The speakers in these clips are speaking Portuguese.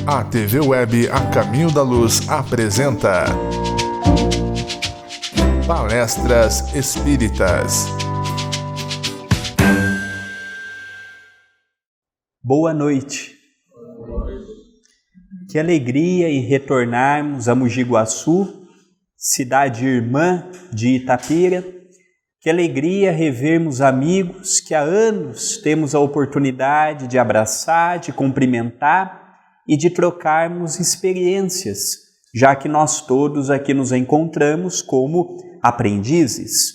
A TV Web A Caminho da Luz apresenta Palestras Espíritas. Boa noite. Que alegria em retornarmos a Mogi Guaçu, cidade irmã de Itapira. Que alegria revermos amigos que há anos temos a oportunidade de abraçar, de cumprimentar e de trocarmos experiências, já que nós todos aqui nos encontramos como aprendizes.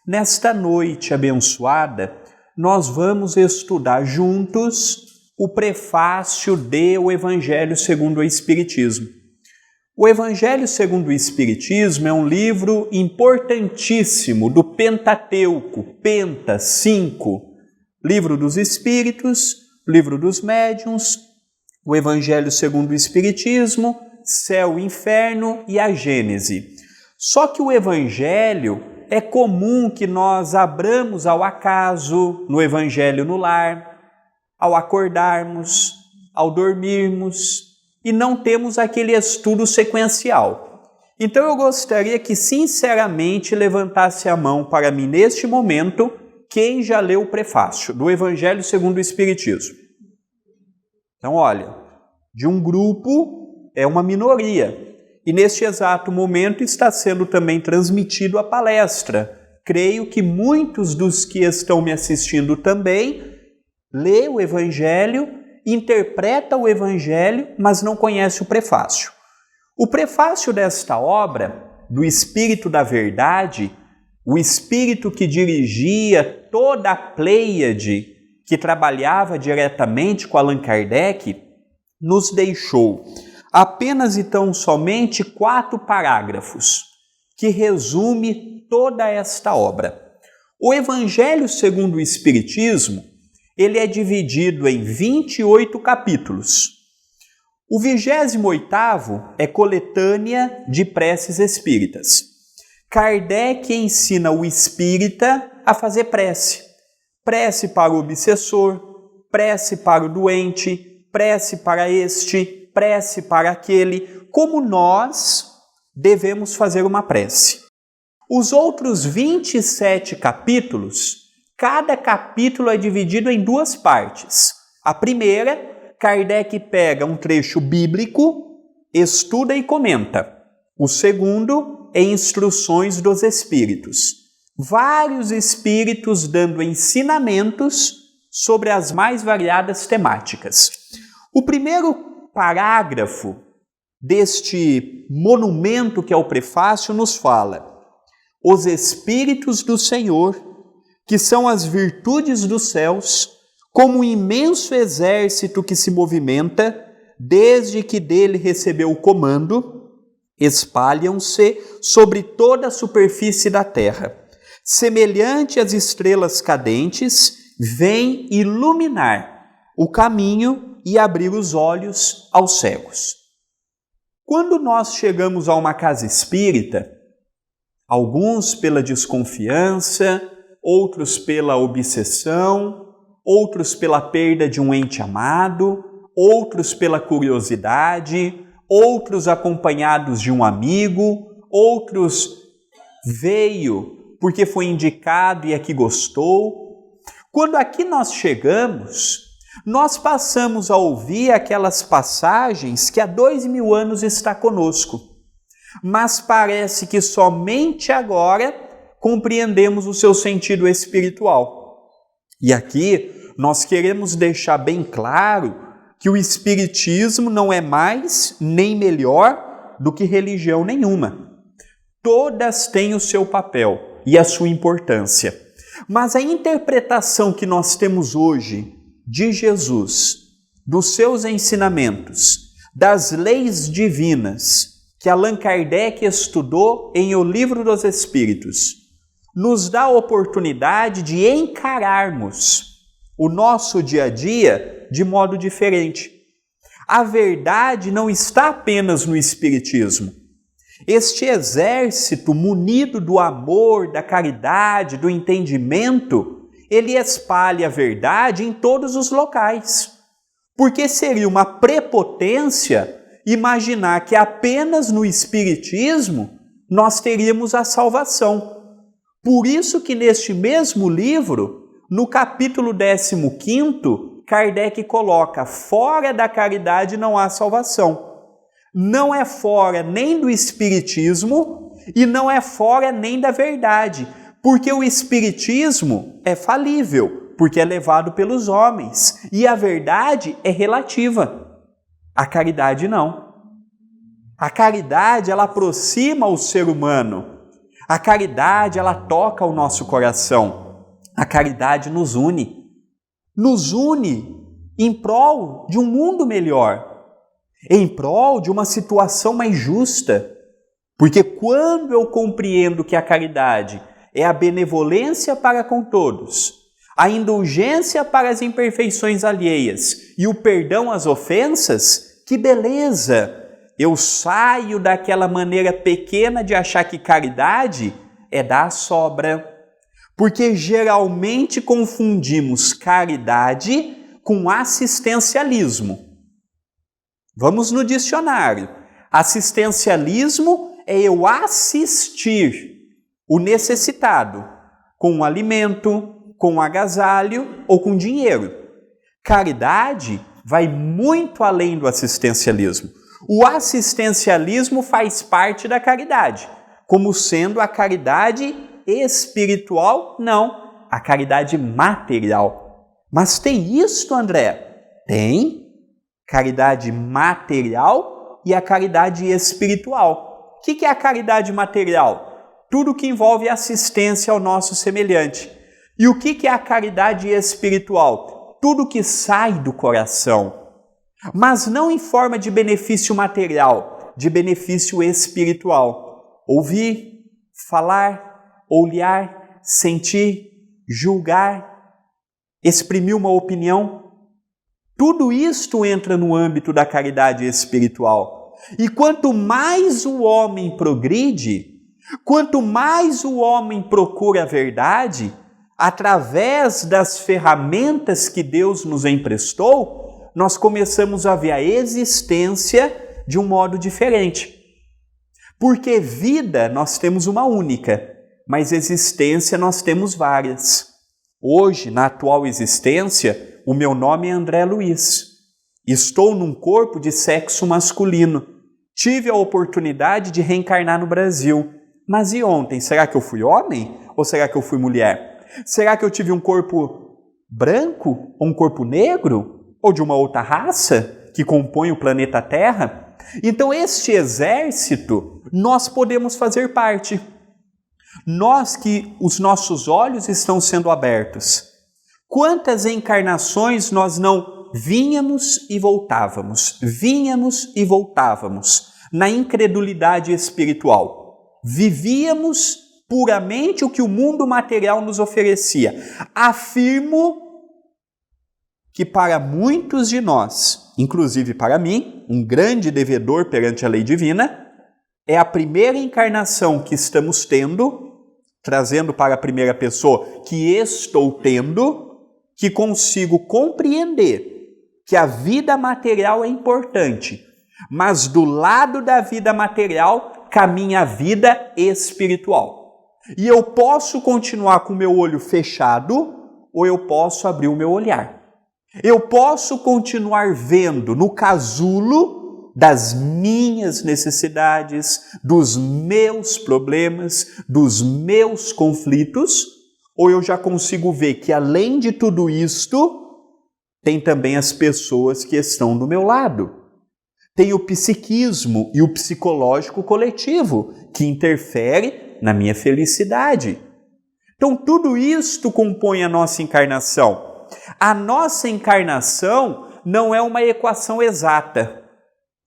Nesta noite abençoada, nós vamos estudar juntos o prefácio de O Evangelho segundo o Espiritismo. O Evangelho segundo o Espiritismo é um livro importantíssimo do Pentateuco, Penta, 5, Livro dos Espíritos, Livro dos Médiuns, o Evangelho segundo o Espiritismo, Céu e Inferno e a Gênese. Só que o Evangelho é comum que nós abramos ao acaso, no Evangelho no lar, ao acordarmos, ao dormirmos, e não temos aquele estudo sequencial. Então eu gostaria que sinceramente levantasse a mão para mim neste momento quem já leu o prefácio do Evangelho segundo o Espiritismo. Então, olha, de um grupo é uma minoria. E neste exato momento está sendo também transmitido a palestra. Creio que muitos dos que estão me assistindo também lê o Evangelho, interpreta o Evangelho, mas não conhece o prefácio. O prefácio desta obra, do Espírito da Verdade, o Espírito que dirigia toda a pleiade que trabalhava diretamente com Allan Kardec, nos deixou apenas e tão somente 4 parágrafos, que resume toda esta obra. O Evangelho segundo o Espiritismo, ele é dividido em 28 capítulos. O 28º é coletânea de preces espíritas. Kardec ensina o espírita a fazer prece. Prece para o obsessor, prece para o doente, prece para este, prece para aquele, como nós devemos fazer uma prece. Os outros 27 capítulos, cada capítulo é dividido em 2 partes. A primeira, Kardec pega um trecho bíblico, estuda e comenta. O segundo é instruções dos espíritos. Vários espíritos dando ensinamentos sobre as mais variadas temáticas. O primeiro parágrafo deste monumento que é o prefácio nos fala: os espíritos do Senhor, que são as virtudes dos céus, como um imenso exército que se movimenta, desde que dele recebeu o comando, espalham-se sobre toda a superfície da terra. Semelhante às estrelas cadentes, vêm iluminar o caminho e abrir os olhos aos cegos. Quando nós chegamos a uma casa espírita, alguns pela desconfiança, outros pela obsessão, outros pela perda de um ente amado, outros pela curiosidade, outros acompanhados de um amigo, outros veio porque foi indicado e aqui gostou. Quando aqui nós chegamos, nós passamos a ouvir aquelas passagens que há 2000 anos está conosco, mas parece que somente agora compreendemos o seu sentido espiritual. E aqui nós queremos deixar bem claro que o Espiritismo não é mais nem melhor do que religião nenhuma. Todas têm o seu papel e a sua importância. Mas a interpretação que nós temos hoje de Jesus, dos seus ensinamentos, das leis divinas que Allan Kardec estudou em O Livro dos Espíritos, nos dá a oportunidade de encararmos o nosso dia a dia de modo diferente. A verdade não está apenas no Espiritismo. Este exército munido do amor, da caridade, do entendimento, ele espalha a verdade em todos os locais. Porque seria uma prepotência imaginar que apenas no Espiritismo nós teríamos a salvação. Por isso que neste mesmo livro, no capítulo 15, Kardec coloca: fora da caridade não há salvação. Não é fora nem do Espiritismo e não é fora nem da verdade, porque o Espiritismo é falível, porque é levado pelos homens, e a verdade é relativa. A caridade não. A caridade, ela aproxima o ser humano. A caridade, ela toca o nosso coração. A caridade nos une. Nos une em prol de um mundo melhor, em prol de uma situação mais justa. Porque quando eu compreendo que a caridade é a benevolência para com todos, a indulgência para as imperfeições alheias e o perdão às ofensas, que beleza! Eu saio daquela maneira pequena de achar que caridade é dar a sobra. Porque geralmente confundimos caridade com assistencialismo. Vamos no dicionário. Assistencialismo é eu assistir o necessitado com um alimento, com um agasalho ou com dinheiro. Caridade vai muito além do assistencialismo. O assistencialismo faz parte da caridade, como sendo a caridade espiritual, não, a caridade material. Mas tem isto, André? Tem. Caridade material e a caridade espiritual. O que é a caridade material? Tudo que envolve assistência ao nosso semelhante. E o que é a caridade espiritual? Tudo que sai do coração. Mas não em forma de benefício material, de benefício espiritual. Ouvir, falar, olhar, sentir, julgar, exprimir uma opinião. Tudo isto entra no âmbito da caridade espiritual. E quanto mais o homem progride, quanto mais o homem procura a verdade, através das ferramentas que Deus nos emprestou, nós começamos a ver a existência de um modo diferente. Porque vida nós temos uma única, mas existência nós temos várias. Hoje, na atual existência, o meu nome é André Luiz. Estou num corpo de sexo masculino. Tive a oportunidade de reencarnar no Brasil. Mas e ontem? Será que eu fui homem ou será que eu fui mulher? Será que eu tive um corpo branco ou um corpo negro? Ou de uma outra raça que compõe o planeta Terra? Então, este exército, nós podemos fazer parte. Nós que os nossos olhos estão sendo abertos. Quantas encarnações nós não vínhamos e voltávamos, na incredulidade espiritual. Vivíamos puramente o que o mundo material nos oferecia. Afirmo que para muitos de nós, inclusive para mim, um grande devedor perante a lei divina, é a primeira encarnação que estamos tendo, trazendo para a primeira pessoa que estou tendo, que consigo compreender que a vida material é importante, mas do lado da vida material caminha a vida espiritual. E eu posso continuar com o meu olho fechado ou eu posso abrir o meu olhar. Eu posso continuar vendo no casulo das minhas necessidades, dos meus problemas, dos meus conflitos, ou eu já consigo ver que além de tudo isto, tem também as pessoas que estão do meu lado. Tem o psiquismo e o psicológico coletivo, que interfere na minha felicidade. Então tudo isto compõe a nossa encarnação. A nossa encarnação não é uma equação exata.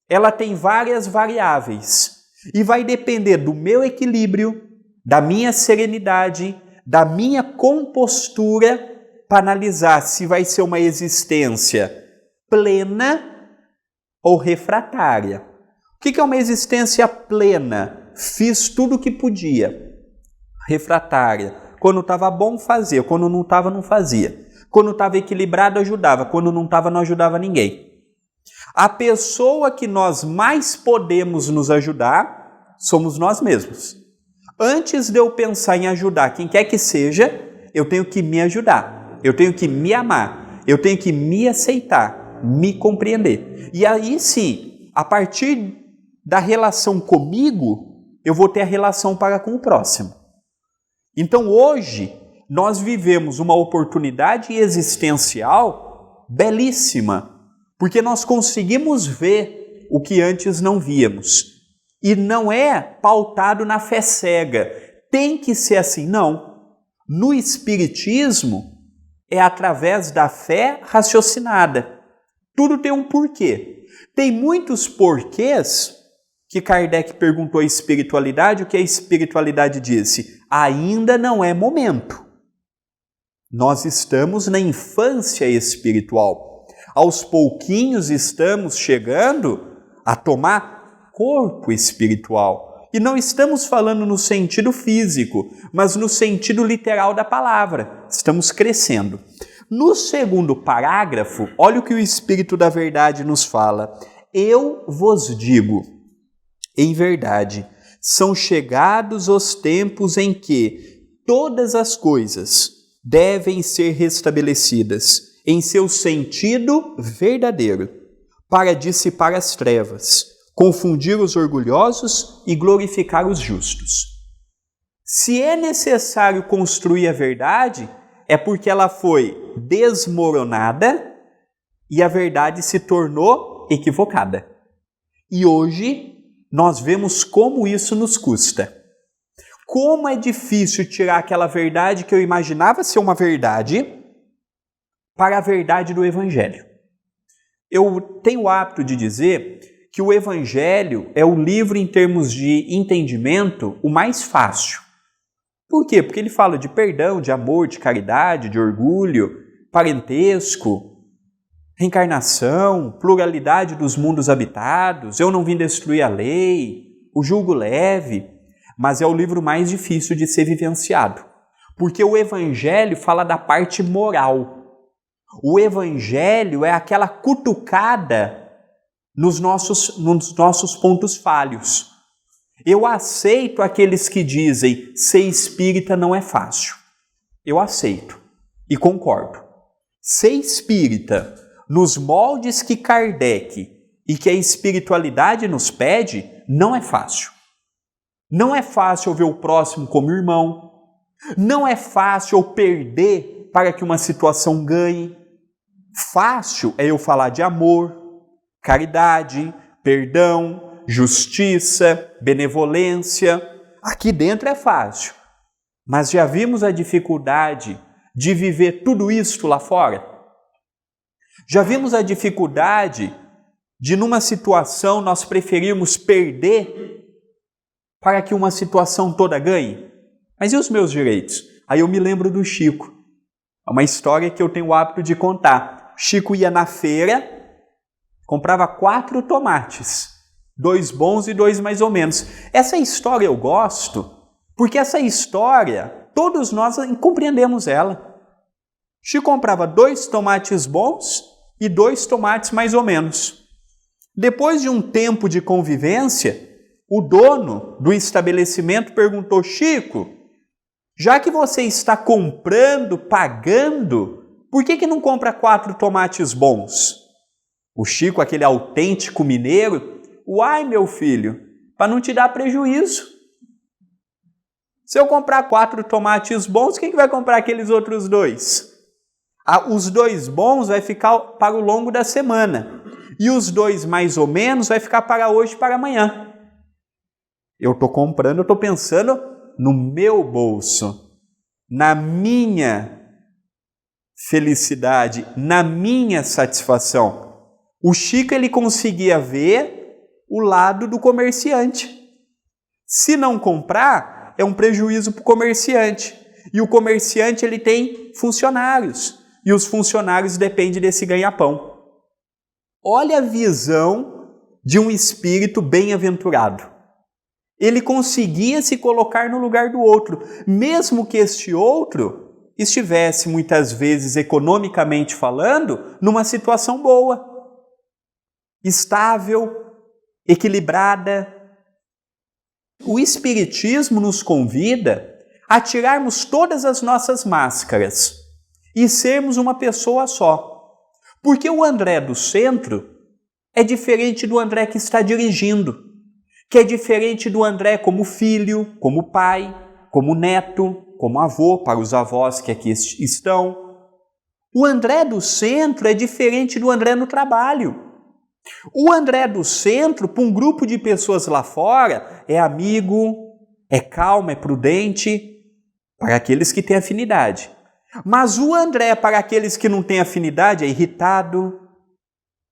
Ela tem várias variáveis e vai depender do meu equilíbrio, da minha serenidade, da minha compostura para analisar se vai ser uma existência plena ou refratária. O que é uma existência plena? fiz tudo o que podia. Refratária. Quando estava bom, fazia. Quando não estava, não fazia. Quando estava equilibrado, ajudava. Quando não estava, não ajudava ninguém. A pessoa que nós mais podemos nos ajudar somos nós mesmos. Antes de eu pensar em ajudar quem quer que seja, eu tenho que me ajudar. Eu tenho que me amar. Eu tenho que me aceitar, me compreender. E aí sim, a partir da relação comigo, eu vou ter a relação para com o próximo. Então hoje, nós vivemos uma oportunidade existencial belíssima, porque nós conseguimos ver o que antes não víamos. E não é pautado na fé cega. Tem que ser assim, não. No Espiritismo, é através da fé raciocinada. Tudo tem um porquê. Tem muitos porquês que Kardec perguntou à espiritualidade, o que a espiritualidade disse? Ainda não é momento. Nós estamos na infância espiritual. Aos pouquinhos estamos chegando a tomar corpo espiritual. E não estamos falando no sentido físico, mas no sentido literal da palavra. Estamos crescendo. No segundo parágrafo, olha o que o Espírito da Verdade nos fala. Eu vos digo, em verdade, são chegados os tempos em que todas as coisas devem ser restabelecidas em seu sentido verdadeiro, para dissipar as trevas, confundir os orgulhosos e glorificar os justos. Se é necessário construir a verdade, é porque ela foi desmoronada e a verdade se tornou equivocada. E hoje nós vemos como isso nos custa. Como é difícil tirar aquela verdade que eu imaginava ser uma verdade para a verdade do Evangelho. Eu tenho o hábito de dizer que o Evangelho é o livro, em termos de entendimento, o mais fácil. Por quê? Porque ele fala de perdão, de amor, de caridade, de orgulho, parentesco, reencarnação, pluralidade dos mundos habitados, eu não vim destruir a lei, o julgo leve, mas é o livro mais difícil de ser vivenciado. Porque o Evangelho fala da parte moral. O Evangelho é aquela cutucada nos nossos pontos falhos. Eu aceito aqueles que dizem ser espírita não é fácil. Eu aceito e concordo. Ser espírita nos moldes que Kardec e que a espiritualidade nos pede não é fácil. Não é fácil eu ver o próximo como irmão. Não é fácil eu perder para que uma situação ganhe. Fácil é eu falar de amor, caridade, perdão, justiça, benevolência. Aqui dentro é fácil. Mas já vimos a dificuldade de viver tudo isto lá fora? Já vimos a dificuldade de, numa situação, nós preferirmos perder para que uma situação toda ganhe? Mas e os meus direitos? Aí eu me lembro do Chico. É uma história que eu tenho o hábito de contar. Chico ia na feira, comprava 4 tomates, 2 bons e 2 mais ou menos. Essa história eu gosto, porque essa história, todos nós compreendemos ela. Chico comprava 2 tomates bons e 2 tomates mais ou menos. Depois de um tempo de convivência, o dono do estabelecimento perguntou: Chico, já que você está comprando, pagando, por que não compra 4 tomates bons? O Chico, aquele autêntico mineiro: uai, meu filho, para não te dar prejuízo. Se eu comprar 4 tomates bons, quem que vai comprar aqueles outros 2? Os 2 bons vai ficar para o longo da semana. E os 2 mais ou menos vai ficar para hoje e para amanhã. Eu estou comprando, eu estou pensando no meu bolso, na minha felicidade, na minha satisfação. O Chico, ele conseguia ver o lado do comerciante. Se não comprar, é um prejuízo para o comerciante. E o comerciante, ele tem funcionários. E os funcionários dependem desse ganha-pão. Olha a visão de um espírito bem-aventurado. Ele conseguia se colocar no lugar do outro, mesmo que este outro estivesse, muitas vezes, economicamente falando, numa situação boa, estável, equilibrada. O Espiritismo nos convida a tirarmos todas as nossas máscaras e sermos uma pessoa só. Porque o André do centro é diferente do André que está dirigindo, que é diferente do André como filho, como pai, como neto, como avô, para os avós que aqui estão. O André do centro é diferente do André no trabalho. O André do centro, para um grupo de pessoas lá fora, é amigo, é calmo, é prudente, para aqueles que têm afinidade. Mas o André, para aqueles que não têm afinidade, é irritado,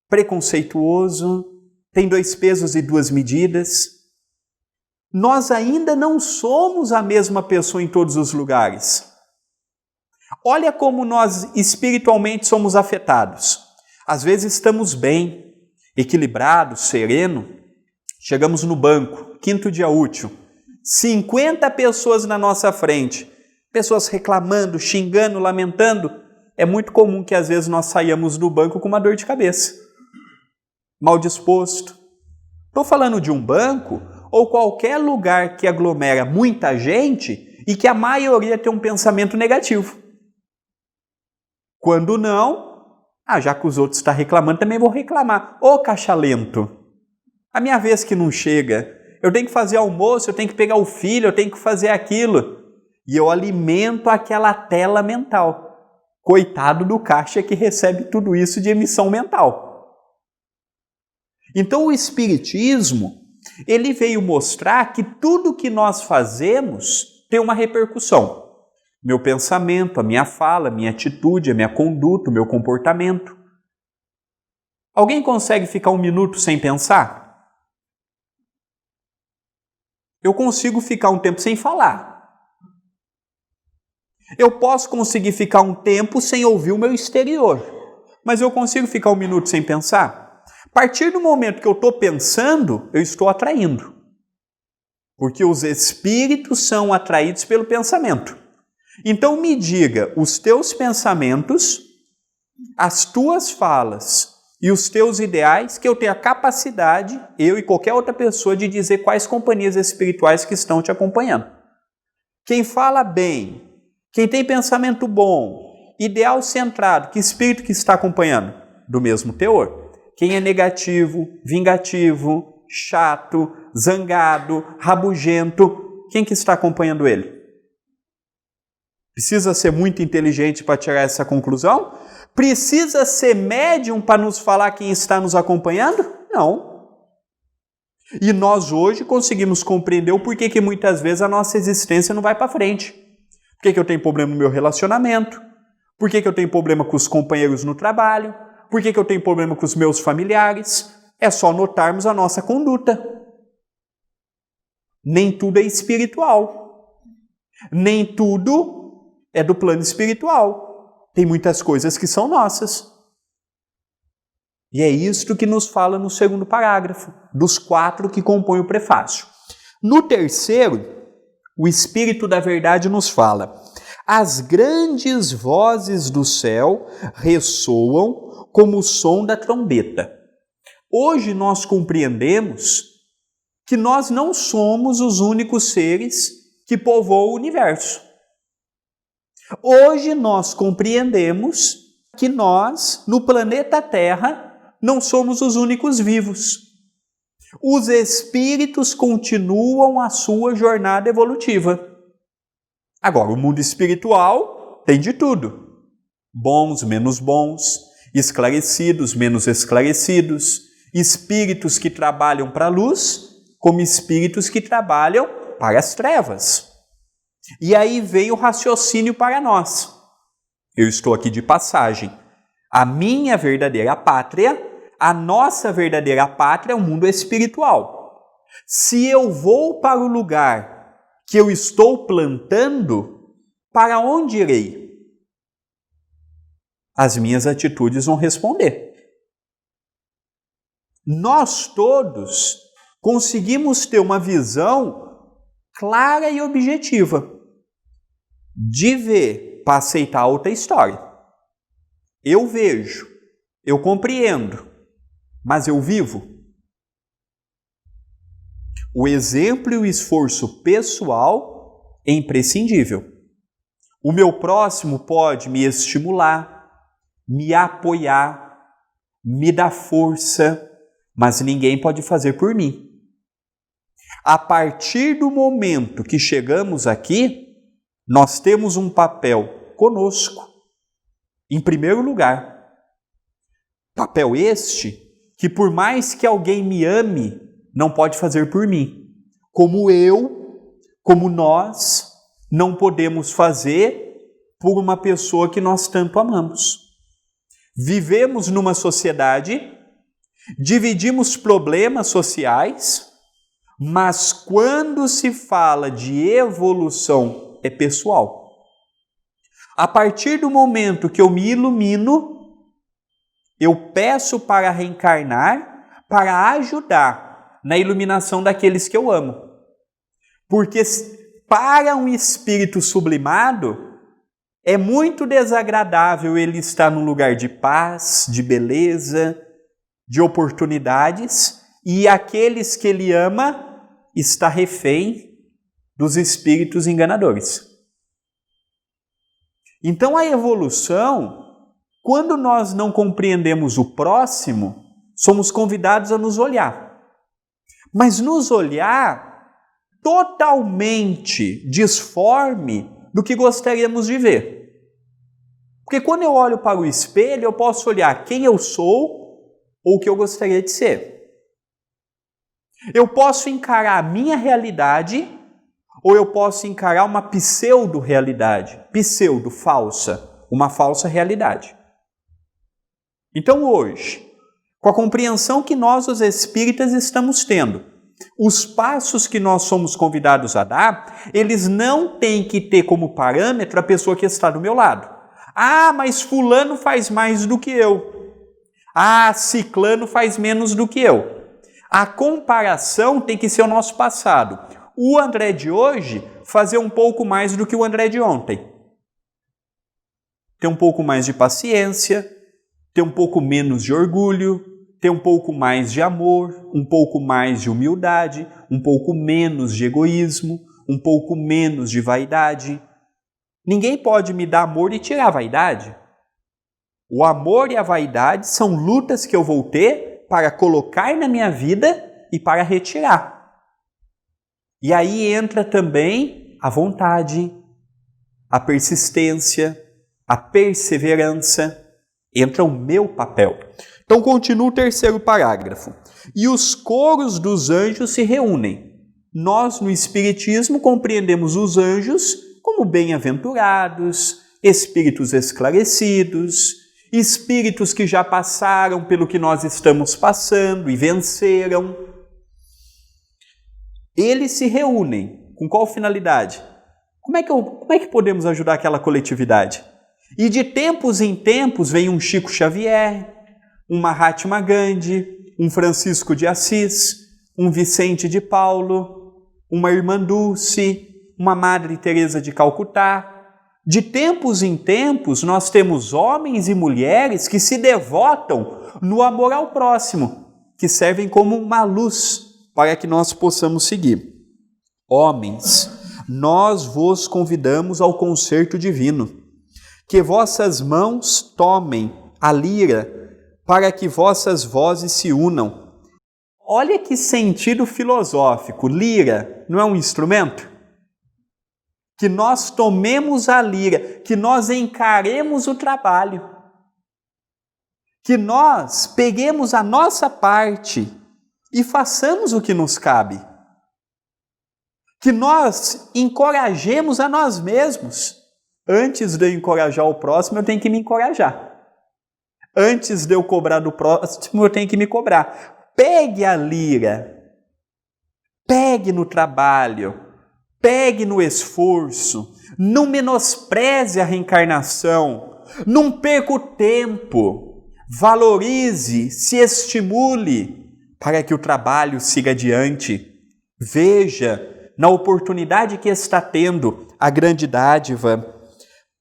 preconceituoso, tem 2 pesos e 2 medidas. Nós ainda não somos a mesma pessoa em todos os lugares. Olha como nós espiritualmente somos afetados. Às vezes estamos bem, equilibrados, sereno. Chegamos no banco, 5º dia útil. 50 pessoas na nossa frente. Pessoas reclamando, xingando, lamentando. É muito comum que às vezes nós saímos do banco com uma dor de cabeça. Mal disposto. Estou falando de um banco ou qualquer lugar que aglomera muita gente e que a maioria tem um pensamento negativo. Quando não, já que os outros estão reclamando, também vou reclamar. Ô caixa lento, a minha vez que não chega, eu tenho que fazer almoço, eu tenho que pegar o filho, eu tenho que fazer aquilo. E eu alimento aquela tela mental. Coitado do caixa que recebe tudo isso de emissão mental. Então o Espiritismo, ele veio mostrar que tudo que nós fazemos tem uma repercussão. Meu pensamento, a minha fala, a minha atitude, a minha conduta, o meu comportamento. Alguém consegue ficar 1 minuto sem pensar? Eu consigo ficar um tempo sem falar. Eu posso conseguir ficar um tempo sem ouvir o meu exterior, mas eu consigo ficar 1 minuto sem pensar? A partir do momento que eu estou pensando, eu estou atraindo. Porque os espíritos são atraídos pelo pensamento. Então me diga, os teus pensamentos, as tuas falas e os teus ideais, que eu tenho a capacidade, eu e qualquer outra pessoa, de dizer quais companhias espirituais que estão te acompanhando. Quem fala bem, quem tem pensamento bom, ideal centrado, que espírito que está acompanhando? Do mesmo teor. Quem é negativo, vingativo, chato, zangado, rabugento, quem que está acompanhando ele? Precisa ser muito inteligente para tirar essa conclusão? Precisa ser médium para nos falar quem está nos acompanhando? Não. E nós hoje conseguimos compreender o porquê que muitas vezes a nossa existência não vai para frente. Por que eu tenho problema no meu relacionamento? Por que eu tenho problema com os companheiros no trabalho? Por que eu tenho problema com os meus familiares? É só notarmos a nossa conduta. Nem tudo é espiritual. Nem tudo é do plano espiritual. Tem muitas coisas que são nossas. E é isto que nos fala no 2º parágrafo, dos 4 que compõem o prefácio. No 3º, o Espírito da Verdade nos fala: as grandes vozes do céu ressoam como o som da trombeta. Hoje nós compreendemos que nós não somos os únicos seres que povoam o universo. Hoje nós compreendemos que nós, no planeta Terra, não somos os únicos vivos. Os espíritos continuam a sua jornada evolutiva. Agora, o mundo espiritual tem de tudo. Bons, menos bons, esclarecidos, menos esclarecidos, espíritos que trabalham para a luz, como espíritos que trabalham para as trevas. E aí vem o raciocínio para nós. Eu estou aqui de passagem. A minha verdadeira pátria, a nossa verdadeira pátria é o mundo espiritual. Se eu vou para o lugar que eu estou plantando, para onde irei? As minhas atitudes vão responder. Nós todos conseguimos ter uma visão clara e objetiva de ver para aceitar outra história. Eu vejo, eu compreendo, mas eu vivo. O exemplo e o esforço pessoal é imprescindível. O meu próximo pode me estimular, me apoiar, me dar força, mas ninguém pode fazer por mim. A partir do momento que chegamos aqui, nós temos um papel conosco, em primeiro lugar. Papel este que, por mais que alguém me ame, não pode fazer por mim. Como nós, não podemos fazer por uma pessoa que nós tanto amamos. Vivemos numa sociedade, dividimos problemas sociais, mas quando se fala de evolução, é pessoal. A partir do momento que eu me ilumino, eu peço para reencarnar, para ajudar na iluminação daqueles que eu amo. Porque para um espírito sublimado, é muito desagradável ele estar num lugar de paz, de beleza, de oportunidades, e aqueles que ele ama está refém dos espíritos enganadores. Então a evolução, quando nós não compreendemos o próximo, somos convidados a nos olhar. Mas nos olhar totalmente disforme do que gostaríamos de ver. Porque quando eu olho para o espelho, eu posso olhar quem eu sou ou o que eu gostaria de ser. Eu posso encarar a minha realidade ou eu posso encarar uma pseudo-realidade, pseudo-falsa, uma falsa realidade. Então hoje, com a compreensão que nós, os espíritas, estamos tendo, os passos que nós somos convidados a dar, eles não têm que ter como parâmetro a pessoa que está do meu lado. Ah, mas fulano faz mais do que eu. Ah, ciclano faz menos do que eu. A comparação tem que ser o nosso passado. O André de hoje fazer um pouco mais do que o André de ontem. Ter um pouco mais de paciência, ter um pouco menos de orgulho, ter um pouco mais de amor, um pouco mais de humildade, um pouco menos de egoísmo, um pouco menos de vaidade. Ninguém pode me dar amor e tirar a vaidade. O amor e a vaidade são lutas que eu vou ter para colocar na minha vida e para retirar. E aí entra também a vontade, a persistência, a perseverança. Entra o meu papel. Então continua o terceiro parágrafo. E os coros dos anjos se reúnem. Nós, no Espiritismo, compreendemos os anjos como bem-aventurados, espíritos esclarecidos, espíritos que já passaram pelo que nós estamos passando e venceram. Eles se reúnem. Com qual finalidade? Como é que podemos ajudar aquela coletividade? E de tempos em tempos vem um Chico Xavier, um Mahatma Gandhi, um Francisco de Assis, um Vicente de Paulo, uma Irmã Dulce, uma Madre Teresa de Calcutá. De tempos em tempos nós temos homens e mulheres que se devotam no amor ao próximo, que servem como uma luz para que nós possamos seguir. Homens, nós vos convidamos ao concerto divino, que vossas mãos tomem a lira, para que vossas vozes se unam. Olha que sentido filosófico. Lira não é um instrumento? Que nós tomemos a lira, que nós encaremos o trabalho, que nós peguemos a nossa parte e façamos o que nos cabe, que nós encorajemos a nós mesmos. Antes de eu encorajar o próximo, eu tenho que me encorajar. Antes de eu cobrar do próximo, eu tenho que me cobrar. Pegue a lira, pegue no trabalho, pegue no esforço, não menospreze a reencarnação, não perca o tempo, valorize, se estimule para que o trabalho siga adiante. Veja na oportunidade que está tendo a grande dádiva,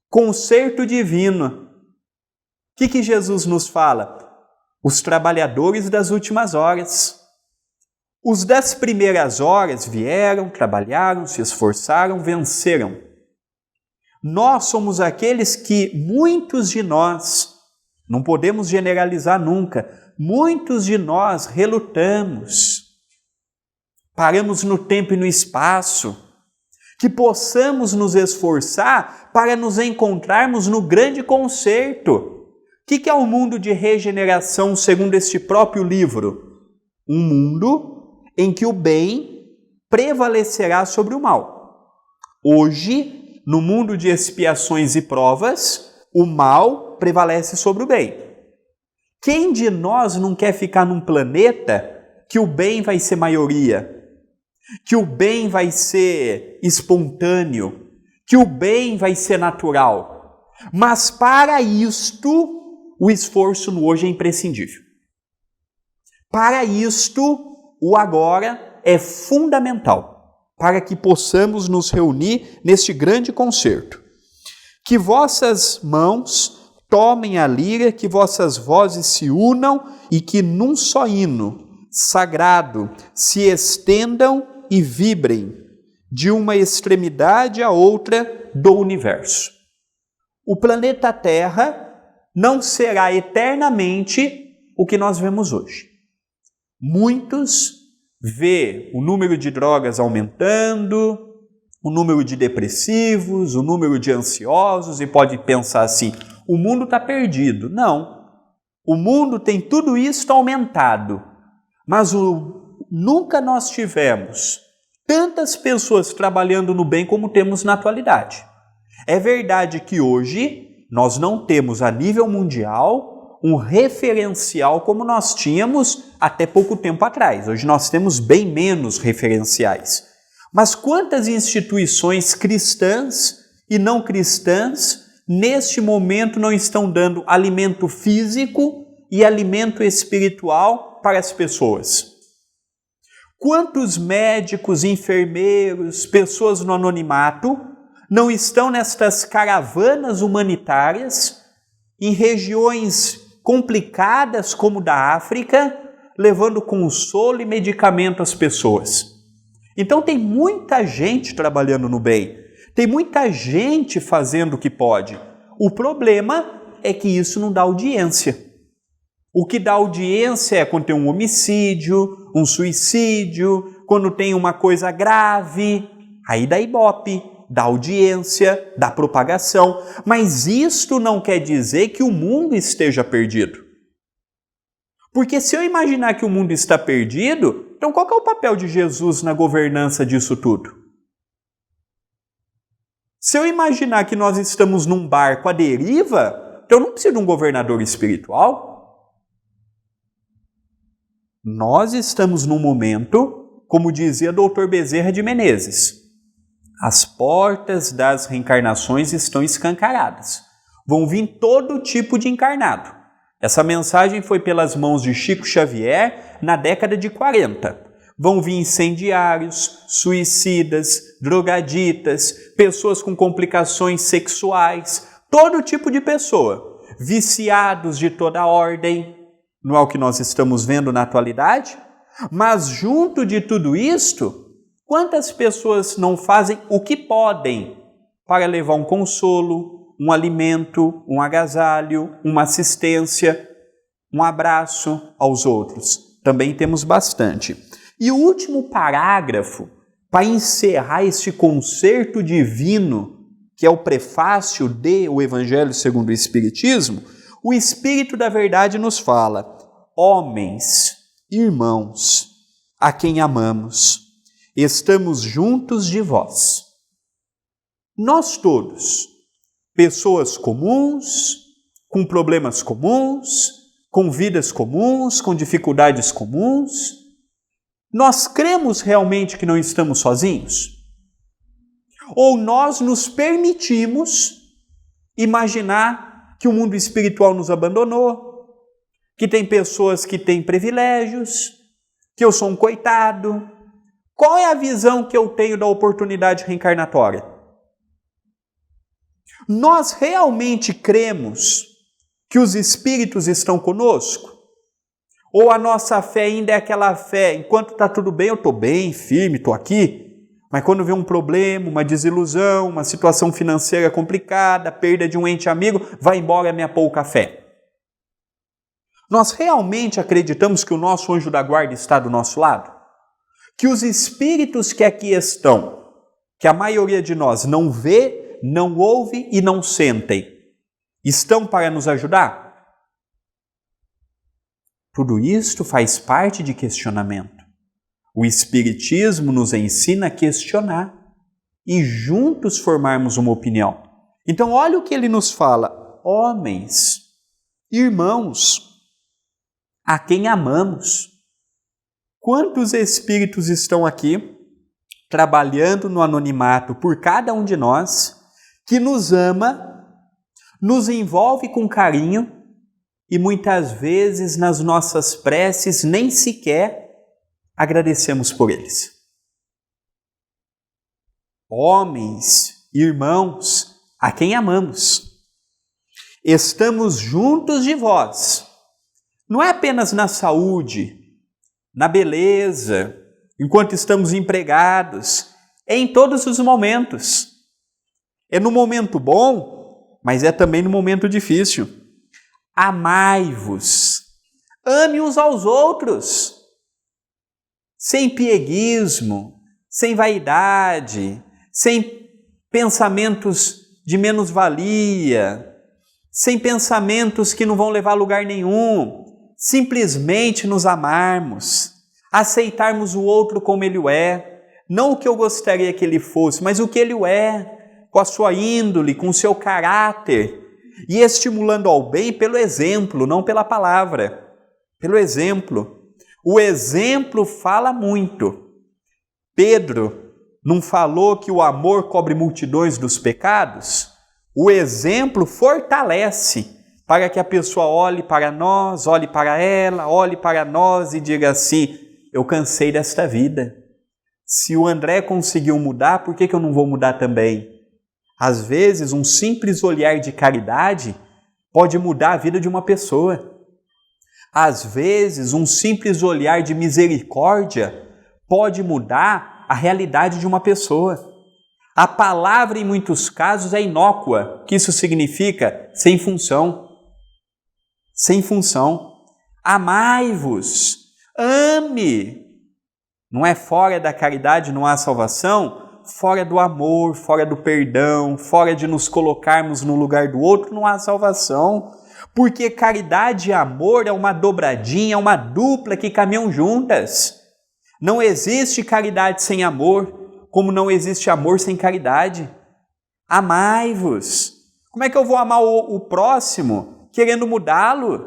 concerto divino. O que Jesus nos fala? Os trabalhadores das últimas horas. Os das primeiras horas vieram, trabalharam, se esforçaram, venceram. Nós somos aqueles que, muitos de nós, não podemos generalizar nunca, muitos de nós relutamos, paramos no tempo e no espaço, que possamos nos esforçar para nos encontrarmos no grande concerto. O que é o mundo de regeneração segundo este próprio livro? Um mundo em que o bem prevalecerá sobre o mal. Hoje, no mundo de expiações e provas, o mal prevalece sobre o bem. Quem de nós não quer ficar num planeta que o bem vai ser maioria? Que o bem vai ser espontâneo? Que o bem vai ser natural? Mas para isto, o esforço no hoje é imprescindível. Para isto, o agora é fundamental, para que possamos nos reunir neste grande concerto. Que vossas mãos tomem a lira, que vossas vozes se unam e que num só hino sagrado se estendam e vibrem de uma extremidade à outra do universo. O planeta Terra não será eternamente o que nós vemos hoje. Muitos vê o número de drogas aumentando, o número de depressivos, o número de ansiosos e pode pensar assim, o mundo está perdido. Não, o mundo tem tudo isso aumentado, mas nunca nós tivemos tantas pessoas trabalhando no bem como temos na atualidade. É verdade que hoje nós não temos a nível mundial um referencial como nós tínhamos até pouco tempo atrás. Hoje nós temos bem menos referenciais. Mas quantas instituições cristãs e não cristãs, neste momento, não estão dando alimento físico e alimento espiritual para as pessoas? Quantos médicos, enfermeiros, pessoas no anonimato não estão nestas caravanas humanitárias em regiões complicadas como da África, levando consolo e medicamento às pessoas? Então tem muita gente trabalhando no bem, tem muita gente fazendo o que pode. O problema é que isso não dá audiência. O que dá audiência é quando tem um homicídio, um suicídio, quando tem uma coisa grave, aí dá ibope, dá audiência, dá propagação. Mas isto não quer dizer que o mundo esteja perdido. Porque se eu imaginar que o mundo está perdido, então qual que é o papel de Jesus na governança disso tudo? Se eu imaginar que nós estamos num barco à deriva, então eu não preciso de um governador espiritual. Nós estamos num momento, como dizia Dr. Bezerra de Menezes, as portas das reencarnações estão escancaradas. Vão vir todo tipo de encarnado. Essa mensagem foi pelas mãos de Chico Xavier na década de 40. Vão vir incendiários, suicidas, drogaditas, pessoas com complicações sexuais, todo tipo de pessoa, viciados de toda ordem. Não é o que nós estamos vendo na atualidade? Mas junto de tudo isto, quantas pessoas não fazem o que podem para levar um consolo, um alimento, um agasalho, uma assistência, um abraço aos outros? Também temos bastante. E o último parágrafo, para encerrar este concerto divino, que é o prefácio de O Evangelho segundo o Espiritismo, o Espírito da Verdade nos fala: homens, irmãos, a quem amamos, estamos juntos de vós. Nós todos, pessoas comuns, com problemas comuns, com vidas comuns, com dificuldades comuns, nós cremos realmente que não estamos sozinhos? Ou nós nos permitimos imaginar que o mundo espiritual nos abandonou, que tem pessoas que têm privilégios, que eu sou um coitado? Qual é a visão que eu tenho da oportunidade reencarnatória? Nós realmente cremos que os espíritos estão conosco? Ou a nossa fé ainda é aquela fé, enquanto está tudo bem, eu estou bem, firme, estou aqui, mas quando vem um problema, uma desilusão, uma situação financeira complicada, perda de um ente amigo, vai embora a minha pouca fé. Nós realmente acreditamos que o nosso anjo da guarda está do nosso lado? Que os espíritos que aqui estão, que a maioria de nós não vê, não ouve e não sentem, estão para nos ajudar? Tudo isto faz parte de questionamento. O Espiritismo nos ensina a questionar e juntos formarmos uma opinião. Então, olha o que ele nos fala. Homens, irmãos, a quem amamos. Quantos espíritos estão aqui trabalhando no anonimato por cada um de nós, que nos ama, nos envolve com carinho e muitas vezes nas nossas preces nem sequer agradecemos por eles. Homens, irmãos, a quem amamos. Estamos juntos de vós. Não é apenas na saúde, na beleza, enquanto estamos empregados, é em todos os momentos. É no momento bom, mas é também no momento difícil. Amai-vos, ame uns aos outros, sem pieguismo, sem vaidade, sem pensamentos de menos-valia, sem pensamentos que não vão levar a lugar nenhum, simplesmente nos amarmos, aceitarmos o outro como ele é, não o que eu gostaria que ele fosse, mas o que ele é, com a sua índole, com o seu caráter, e estimulando ao bem pelo exemplo, não pela palavra, pelo exemplo. O exemplo fala muito. Pedro não falou que o amor cobre multidões dos pecados? O exemplo fortalece para que a pessoa olhe para nós, olhe para ela, olhe para nós e diga assim: eu cansei desta vida. Se o André conseguiu mudar, por que eu não vou mudar também? Às vezes, um simples olhar de caridade pode mudar a vida de uma pessoa. Às vezes, um simples olhar de misericórdia pode mudar a realidade de uma pessoa. A palavra, em muitos casos, é inócua. O que isso significa? Sem função. Sem função. Amai-vos. Ame. Não é fora da caridade, não há salvação? Fora do amor, fora do perdão, fora de nos colocarmos no lugar do outro, não há salvação. Porque caridade e amor é uma dobradinha, é uma dupla que caminham juntas. Não existe caridade sem amor, como não existe amor sem caridade. Amai-vos. Como é que eu vou amar o próximo querendo mudá-lo?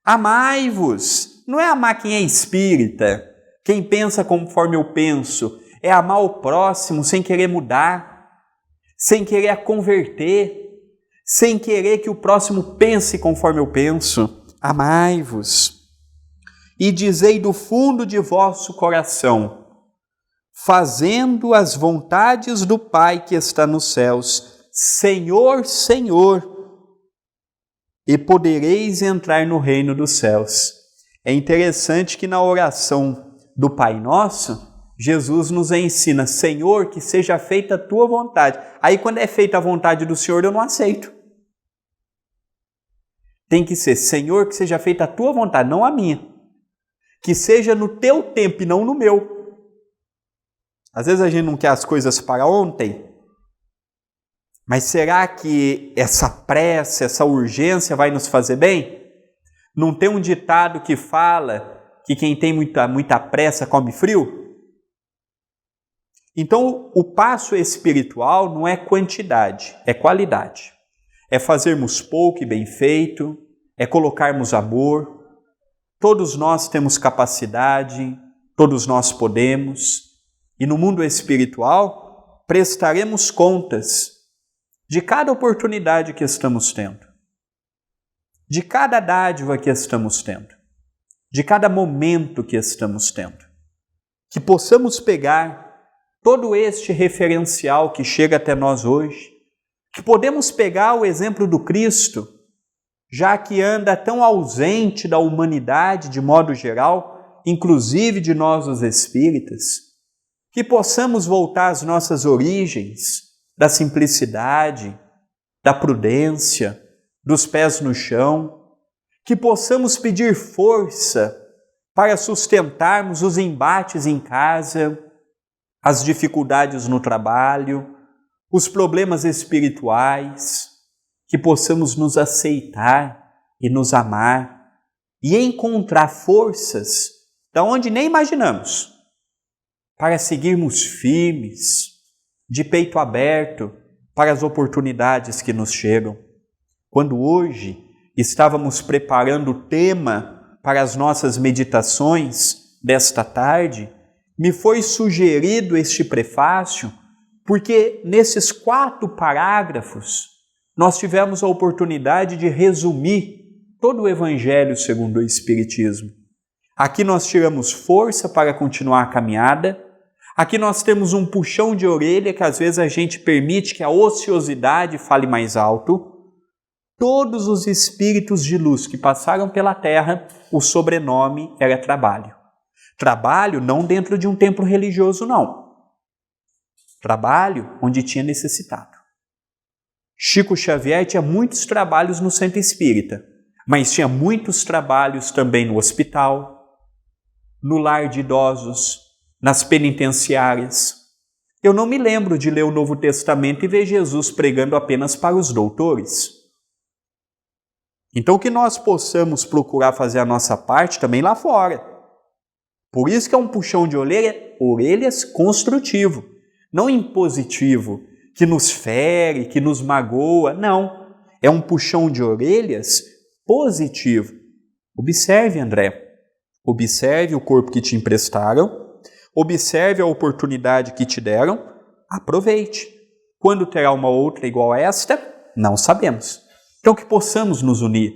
Amai-vos. Não é amar quem é espírita, quem pensa conforme eu penso. É amar o próximo sem querer mudar, sem querer a converter, sem querer que o próximo pense conforme eu penso. Amai-vos. E dizei do fundo de vosso coração, fazendo as vontades do Pai que está nos céus, Senhor, Senhor, e podereis entrar no reino dos céus. É interessante que na oração do Pai Nosso, Jesus nos ensina: Senhor, que seja feita a tua vontade. Aí quando é feita a vontade do Senhor, eu não aceito. Tem que ser: Senhor, que seja feita a tua vontade, não a minha. Que seja no teu tempo e não no meu. Às vezes a gente não quer as coisas para ontem, mas será que essa pressa, essa urgência vai nos fazer bem? Não tem um ditado que fala que quem tem muita pressa come frio? Então, o passo espiritual não é quantidade, é qualidade. É fazermos pouco e bem feito, é colocarmos amor. Todos nós temos capacidade, todos nós podemos. E no mundo espiritual, prestaremos contas de cada oportunidade que estamos tendo, de cada dádiva que estamos tendo, de cada momento que estamos tendo. Que possamos pegar todo este referencial que chega até nós hoje, que podemos pegar o exemplo do Cristo, já que anda tão ausente da humanidade de modo geral, inclusive de nós os espíritas, que possamos voltar às nossas origens, da simplicidade, da prudência, dos pés no chão, que possamos pedir força para sustentarmos os embates em casa, as dificuldades no trabalho, os problemas espirituais, que possamos nos aceitar e nos amar e encontrar forças da onde nem imaginamos, para seguirmos firmes, de peito aberto para as oportunidades que nos chegam. Quando hoje estávamos preparando o tema para as nossas meditações desta tarde, me foi sugerido este prefácio, porque nesses 4 parágrafos nós tivemos a oportunidade de resumir todo o Evangelho segundo o Espiritismo. Aqui nós tiramos força para continuar a caminhada, aqui nós temos um puxão de orelha que às vezes a gente permite que a ociosidade fale mais alto. Todos os espíritos de luz que passaram pela Terra, o sobrenome era trabalho. Trabalho não dentro de um templo religioso, não. Trabalho onde tinha necessitado. Chico Xavier tinha muitos trabalhos no centro espírita, mas tinha muitos trabalhos também no hospital, no lar de idosos, nas penitenciárias. Eu não me lembro de ler o Novo Testamento e ver Jesus pregando apenas para os doutores. Então que nós possamos procurar fazer a nossa parte também lá fora. Por isso que é um puxão de orelhas construtivo, não impositivo, que nos fere, que nos magoa, não. É um puxão de orelhas positivo. Observe, André, observe o corpo que te emprestaram, observe a oportunidade que te deram, aproveite. Quando terá uma outra igual a esta, não sabemos. Então que possamos nos unir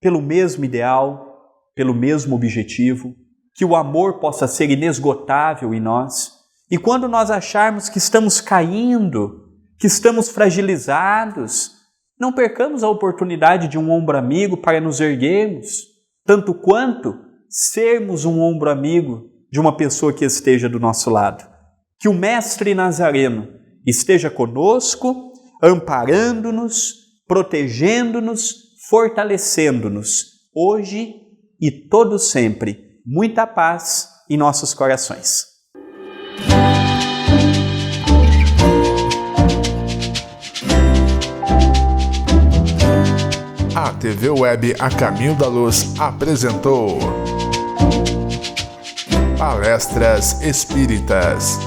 pelo mesmo ideal, pelo mesmo objetivo, que o amor possa ser inesgotável em nós. E quando nós acharmos que estamos caindo, que estamos fragilizados, não percamos a oportunidade de um ombro amigo para nos erguermos, tanto quanto sermos um ombro amigo de uma pessoa que esteja do nosso lado. Que o Mestre Nazareno esteja conosco, amparando-nos, protegendo-nos, fortalecendo-nos, hoje e todo sempre. Muita paz em nossos corações. A TV Web A Caminho da Luz apresentou Palestras Espíritas.